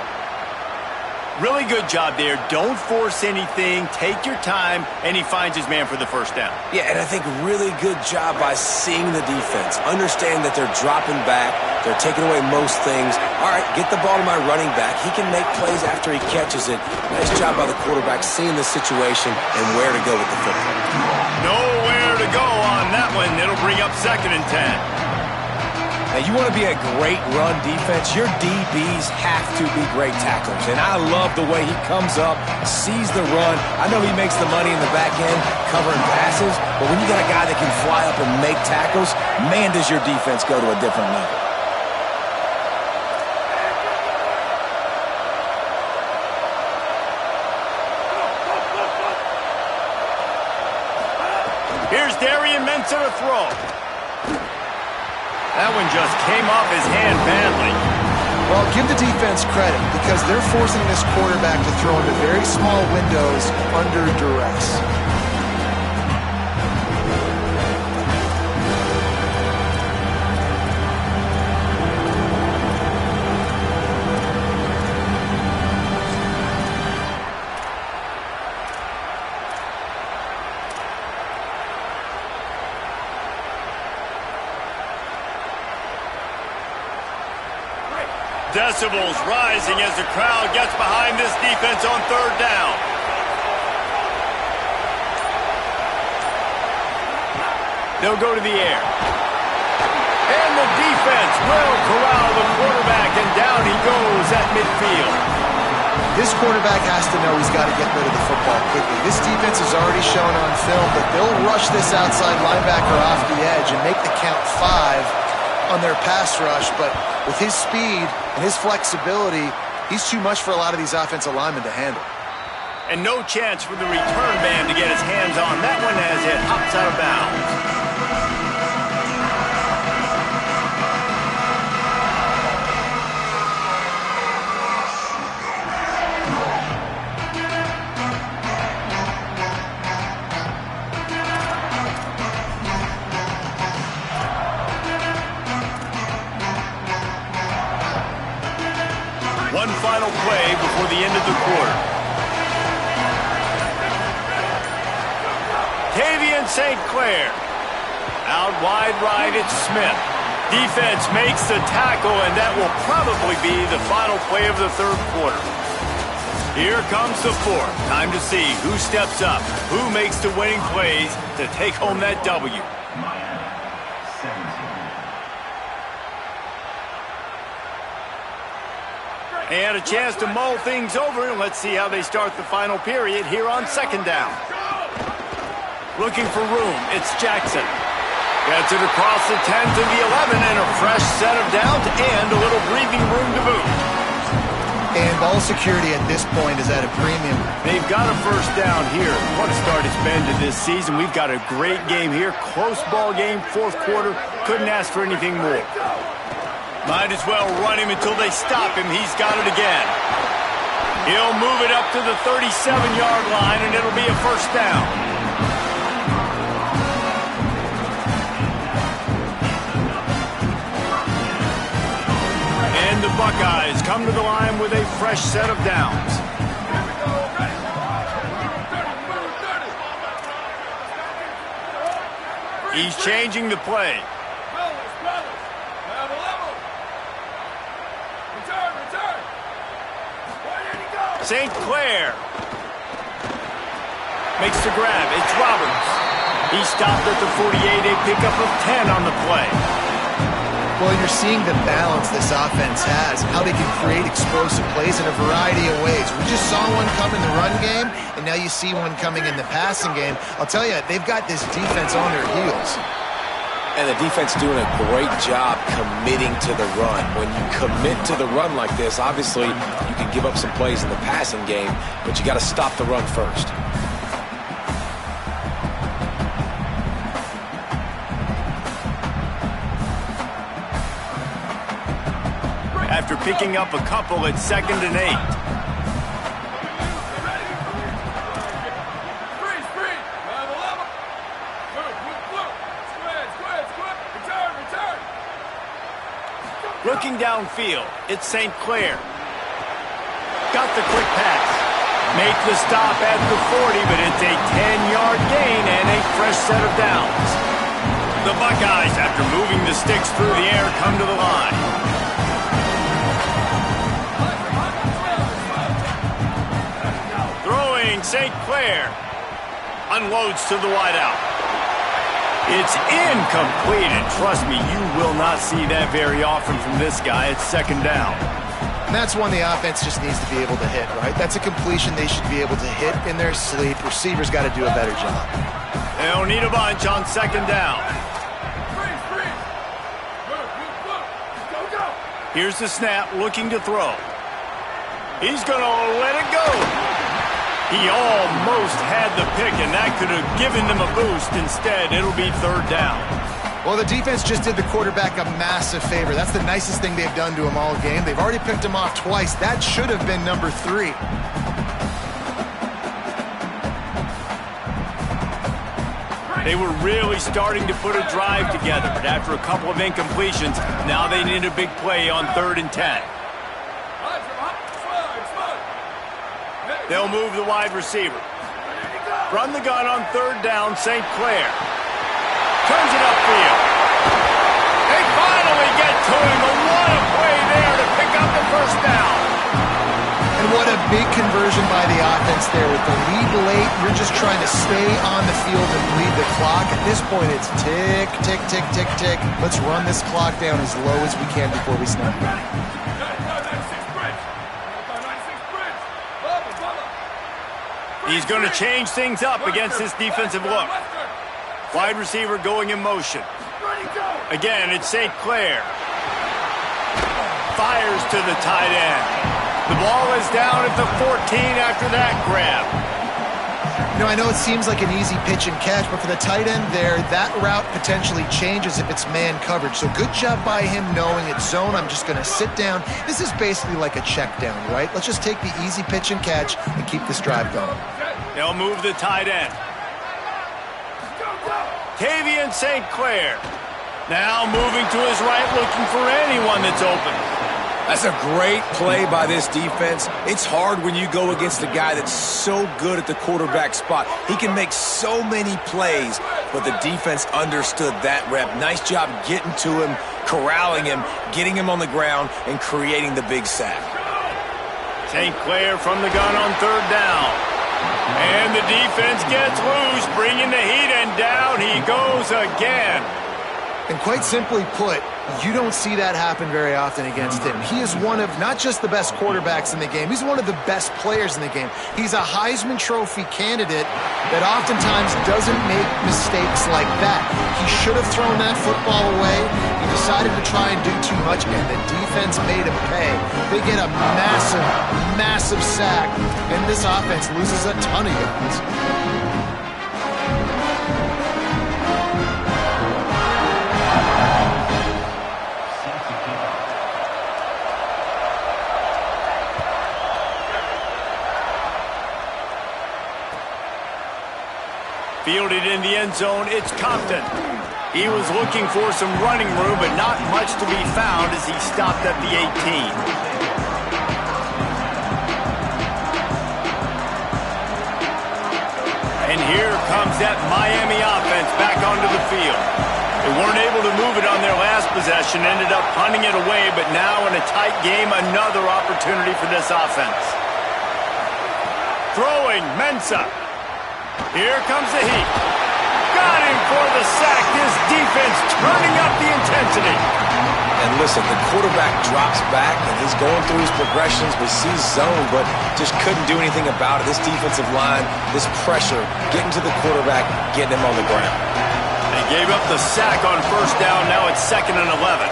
Really good job there. Don't force anything. Take your time, and he finds his man for the first down. Yeah, and I think really good job by seeing the defense. Understand that they're dropping back. They're taking away most things. All right, get the ball to my running back. He can make plays after he catches it. Nice job by the quarterback seeing the situation and where to go with the football. Nowhere to go on that one. It'll bring up 2nd and 10. Now, you want to be a great run defense, your DBs have to be great tacklers. And I love the way he comes up, sees the run. I know he makes the money in the back end covering passes, but when you got a guy that can fly up and make tackles, man, does your defense go to a different level. Here's Darian Mensah to throw. That one just came off his hand badly. Well, give the defense credit because they're forcing this quarterback to throw into very small windows under duress. Decibels rising as the crowd gets behind this defense on third down. They'll go to the air. And the defense will corral the quarterback, and down he goes at midfield. This quarterback has to know he's got to get rid of the football quickly. This defense has already shown on film that they'll rush this outside linebacker off the edge and make the count 5 on their pass rush, but with his speed and his flexibility, he's too much for a lot of these offensive linemen to handle. And no chance for the return man to get his hands on that one as it hops out of bounds. One final play before the end of the quarter. Tavian St. Clair. Out wide right, it's Smith. Defense makes the tackle, and that will probably be the final play of the third quarter. Here comes the fourth. Time to see who steps up, who makes the winning plays to take home that W. And a chance to mull things over. Let's see how they start the final period here on second down. Looking for room, it's Jackson. Gets it across the 10 to the 11, and a fresh set of downs and a little breathing room to boot. And ball security at this point is at a premium. They've got a first down here. What a start it's been to this season. We've got a great game here. Close ball game, fourth quarter. Couldn't ask for anything more. Might as well run him until they stop him. He's got it again. He'll move it up to the 37-yard line, and it'll be a first down. And the Buckeyes come to the line with a fresh set of downs. He's changing the play. St. Clair makes the grab. It's Roberts. He stopped at the 48, a pickup of 10 on the play. Well, you're seeing the balance this offense has, how they can create explosive plays in a variety of ways. We just saw one come in the run game, and now you see one coming in the passing game. I'll tell you, they've got this defense on their heels. And the defense doing a great job committing to the run. When you commit to the run like this, obviously you can give up some plays in the passing game, but you got to stop the run first. After picking up a couple at 2nd and 8. Looking downfield, it's St. Clair. Got the quick pass. Make the stop at the 40, but it's a 10-yard gain and a fresh set of downs. The Buckeyes, after moving the sticks through the air, come to the line. Throwing St. Clair. Unloads to the wideout. It's incomplete, and trust me, you will not see that very often from this guy. It's 2nd down. And that's one the offense just needs to be able to hit, right? That's a completion they should be able to hit in their sleep. Receivers got to do a better job. They'll need a bunch on 2nd down. Here's the snap, looking to throw. He's going to let it go. He almost had the pick, and that could have given them a boost. Instead, it'll be 3rd down. Well, the defense just did the quarterback a massive favor. That's the nicest thing they've done to him all game. They've already picked him off twice. That should have been number 3. They were really starting to put a drive together, but after a couple of incompletions, now they need a big play on 3rd and 10. They'll move the wide receiver. Run the gun on 3rd down, St. Clair. Turns it upfield. They finally get to him, but what a play there to pick up the defense there with the lead late. You're just trying to stay on the field and bleed the clock. At this point, it's tick, tick, tick, tick, tick. Let's run this clock down as low as we can before we snap. He's going to change things up against this defensive look. Wide receiver going in motion. Again, it's St. Clair. Fires to the tight end. The ball is down at the 14 after that grab. You know, I know it seems like an easy pitch and catch, but for the tight end there, that route potentially changes if it's man coverage. So good job by him knowing it's zone. I'm just going to sit down. This is basically like a check down, right? Let's just take the easy pitch and catch and keep this drive going. They'll move the tight end. Tavian St. Clair. Now moving to his right, looking for anyone that's open. That's a great play by this defense. It's hard when you go against a guy that's so good at the quarterback spot. He can make so many plays, but the defense understood that rep. Nice job getting to him, corralling him, getting him on the ground, and creating the big sack. St. Clair from the gun on third down. And the defense gets loose, bringing the heat, and down he goes again. And quite simply put, you don't see that happen very often against him. He is one of not just the best quarterbacks in the game, he's one of the best players in the game. He's a Heisman Trophy candidate that oftentimes doesn't make mistakes like that. He should have thrown that football away. He decided to try and do too much, and the defense made him pay. They get a massive, massive sack, and this offense loses a ton of yards. Fielded in the end zone, it's Compton. He was looking for some running room, but not much to be found as he stopped at the 18. And here comes that Miami offense back onto the field. They weren't able to move it on their last possession, ended up punting it away, but now in a tight game, another opportunity for this offense. Throwing, Mensah. Here comes the heat. Got him for the sack. This defense turning up the intensity. And listen, the quarterback drops back, and he's going through his progressions. We see zone, but just couldn't do anything about it. This defensive line, this pressure, getting to the quarterback, getting him on the ground. They gave up the sack on first down. Now it's 2nd and 11.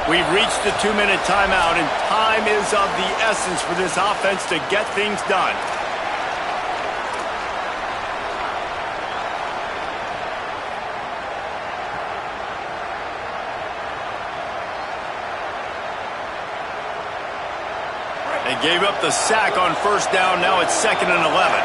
We've reached the 2-minute timeout, and time is of the essence for this offense to get things done. They gave up the sack on first down. Now it's 2nd and 11.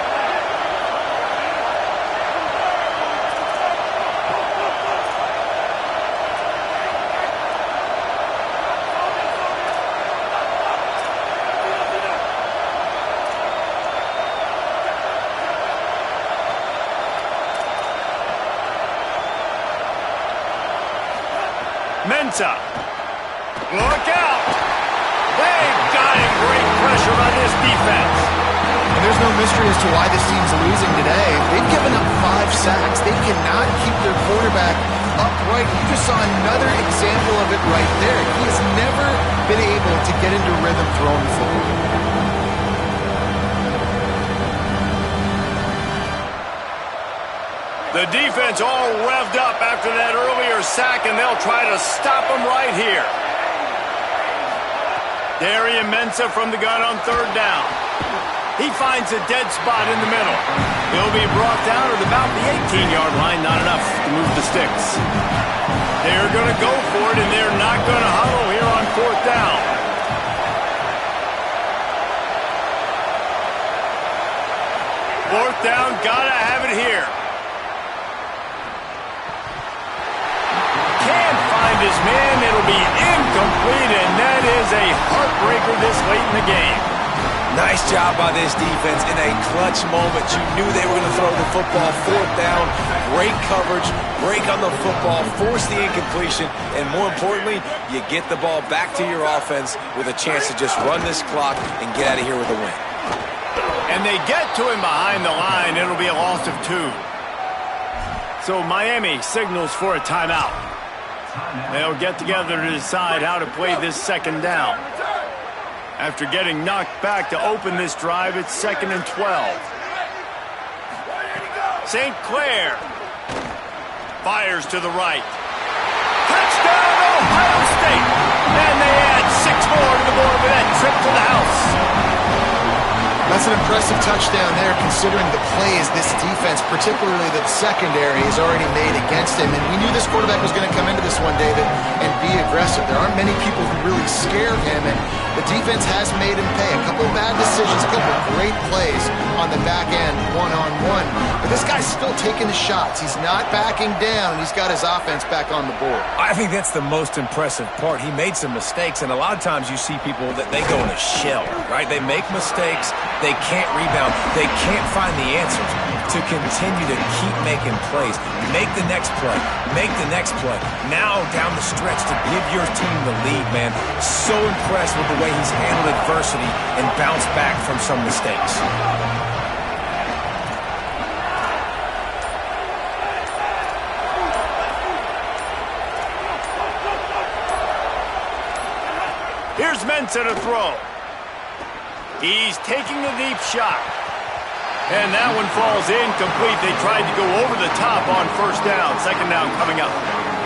Mensah. Look out. They've got him. Great pressure on this defense. And there's no mystery as to why this team's losing today. They've given up 5 sacks. They cannot keep their quarterback upright. You just saw another example of it right there. He has never been able to get into rhythm throwing the football. The defense all revved up after that earlier sack, and they'll try to stop him right here. Darian Mensah from the gun on third down. He finds a dead spot in the middle. He'll be brought down at about the 18-yard line. Not enough to move the sticks. They're going to go for it, and they're not going to huddle here on fourth down. Fourth down, got to have it here. Can't find his man. It'll be incomplete, and that is a heartbreaker this late in the game. Nice job by this defense in a clutch moment. You knew they were going to throw the football. Fourth down, great coverage, break on the football, force the incompletion, and more importantly, you get the ball back to your offense with a chance to just run this clock and get out of here with a win. And they get to him behind the line. It'll be a loss of 2. So Miami signals for a timeout. They'll get together to decide how to play this second down. After getting knocked back to open this drive, it's 2nd and 12. St. Clair fires to the right. Touchdown, Ohio State! And they add 6 more to the board with that trip to the house. That's an impressive touchdown there, considering the plays this defense, particularly the secondary, has already made against him. And we knew this quarterback was going to come into this one, David, and be aggressive. There aren't many people who really scare him, and the defense has made him pay. A couple of bad decisions, a couple of great plays on the back end, one-on-one. But this guy's still taking the shots. He's not backing down. He's got his offense back on the board. I think that's the most impressive part. He made some mistakes, and a lot of times you see people that they go in a shell, right? They make mistakes. They can't rebound. They can't find the answers to continue to keep making plays. Make the next play. Make the next play. Now down the stretch to give your team the lead, man. So impressed with the way he's handled adversity and bounced back from some mistakes. Here's Mensah to throw. He's taking the deep shot. And that one falls incomplete. They tried to go over the top on first down. Second down coming up.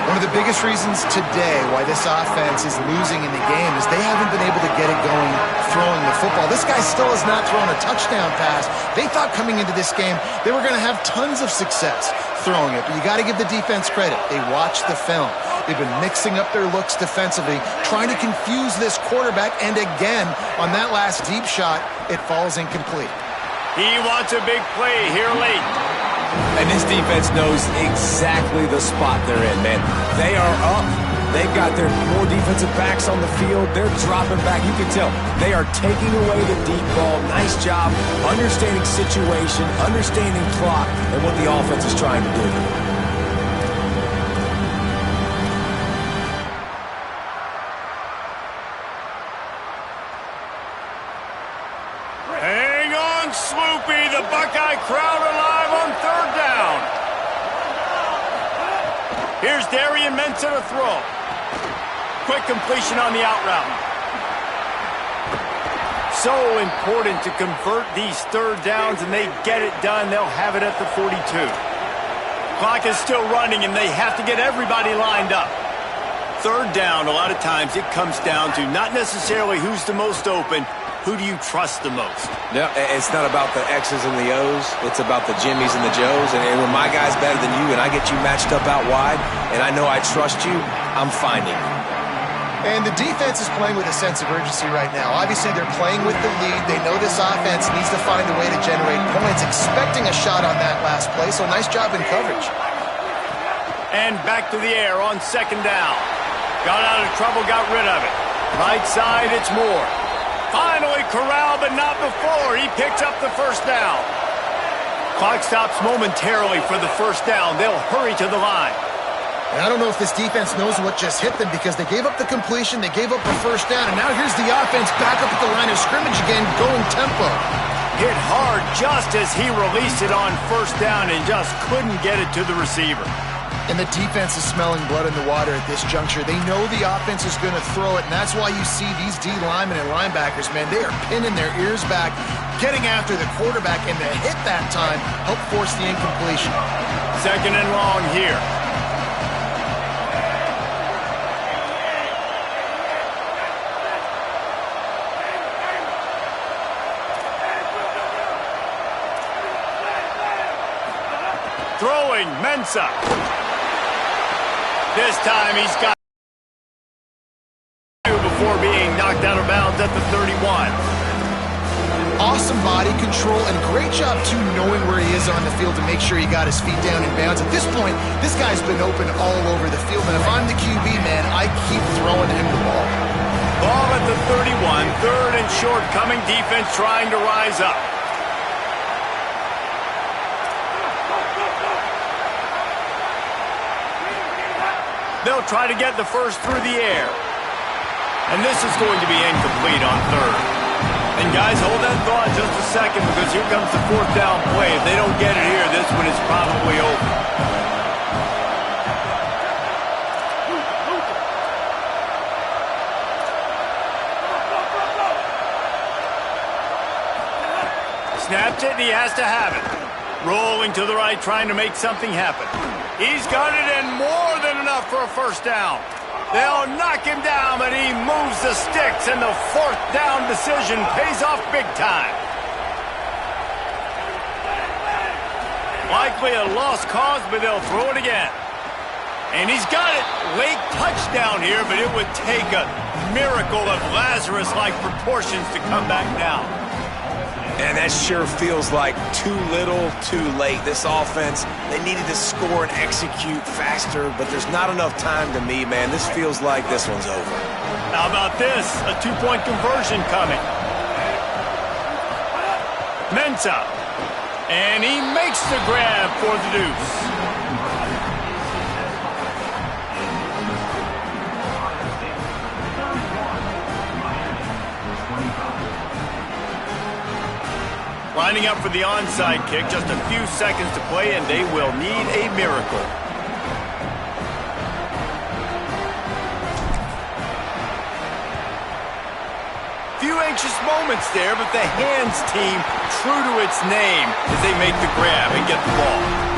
One of the biggest reasons today why this offense is losing in the game is they haven't been able to get it going throwing the football. This guy still has not thrown a touchdown pass. They thought coming into this game they were going to have tons of success throwing it. But you got to give the defense credit. They watched the film. They've been mixing up their looks defensively, trying to confuse this quarterback. And again, on that last deep shot, it falls incomplete. He wants a big play here late. And this defense knows exactly the spot they're in, man. They are up. They've got their more defensive backs on the field. They're dropping back. You can tell they are taking away the deep ball. Nice job understanding situation, understanding clock, and what the offense is trying to do. Hang on, Sloopy. The Buckeye crowd alive on third down. Here's Darian Mensah to throw. Quick completion on the out route. So important to convert these third downs, and they get it done. They'll have it at the 42. Clock is still running, and they have to get everybody lined up. Third down, a lot of times it comes down to not necessarily who's the most open. Who do you trust the most? No, it's not about the X's and the O's. It's about the Jimmies and the Joes. And when my guy's better than you and I get you matched up out wide and I know I trust you, I'm finding you. And the defense is playing with a sense of urgency right now. Obviously, they're playing with the lead. They know this offense needs to find a way to generate points, expecting a shot on that last play. So nice job in coverage. And back to the air on second down. Got out of trouble, got rid of it. Right side, it's Moore. Finally corralled, but not before. He picks up the first down. Clock stops momentarily for the first down. They'll hurry to the line. And I don't know if this defense knows what just hit them because they gave up the completion, they gave up the first down, and now here's the offense back up at the line of scrimmage again, going tempo. Hit hard just as he released it on first down and just couldn't get it to the receiver. And the defense is smelling blood in the water at this juncture. They know the offense is going to throw it, and that's why you see these D linemen and linebackers, man, they are pinning their ears back, getting after the quarterback, and the hit that time helped force the incompletion. Second and long here. Throwing, Mensah. This time he's got before being knocked out of bounds at the 31. Awesome body control and great job, too, knowing where he is on the field to make sure he got his feet down in bounds. At this point, this guy's been open all over the field, and if I'm the QB, man, I keep throwing him the ball. Ball at the 31, third and short, coming defense trying to rise up. They'll try to get the first through the air. And this is going to be incomplete on third. And guys, hold that thought just a second, because here comes the fourth down play. If they don't get it here, this one is probably over. Snapped it, and he has to have it. Rolling to the right, trying to make something happen. He's got it in, more than enough for a first down. They'll knock him down, but he moves the sticks, and the fourth down decision pays off big time. Likely a lost cause, but they'll throw it again. And he's got it. Late touchdown here, but it would take a miracle of Lazarus-like proportions to come back down. And that sure feels like too little, too late. This offense, they needed to score and execute faster, but there's not enough time to me, man. This feels like this one's over. How about this? A two-point conversion coming. Mensah. And he makes the grab for the deuce. Lining up for the onside kick, just a few seconds to play, and they will need a miracle. Few anxious moments there, but the hands team true to its name as they make the grab and get the ball.